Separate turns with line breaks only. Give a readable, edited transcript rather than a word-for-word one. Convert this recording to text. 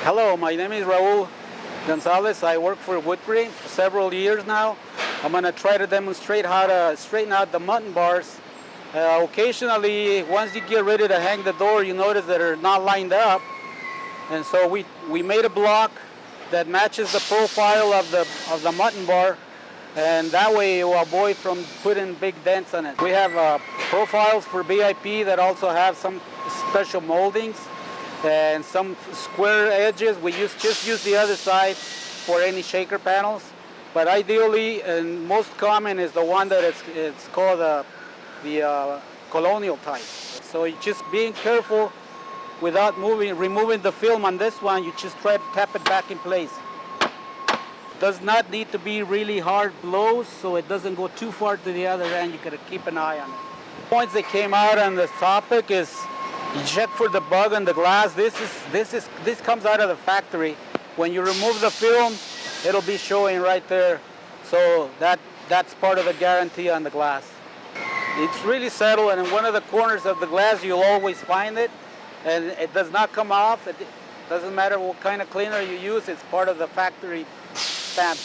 Hello, my name is Raul Gonzalez. I work for Woodgrain for several years now. I'm going to try to demonstrate how to straighten out the mutton bars. Occasionally, once you get ready to hang the door, you notice that they're not lined up. And so we made a block that matches the profile of the mutton bar, and that way it will avoid from putting big dents on it. We have profiles for BIP that also have some special moldings and some square edges. We just use the other side for any shaker panels. But ideally, and most common, is the one that it's called the colonial type. So you're just being careful without removing the film on this one. You just try to tap it back in place. Does not need to be really hard blows, so it doesn't go too far to the other end. You gotta keep an eye on it. Points that came out on this topic is you check for the bug on the glass. This comes out of the factory. When you remove the film, it'll be showing right there. So that's part of the guarantee on the glass. It's really settled, and in one of the corners of the glass, you'll always find it, and it does not come off. It doesn't matter what kind of cleaner you use. It's part of the factory stamp.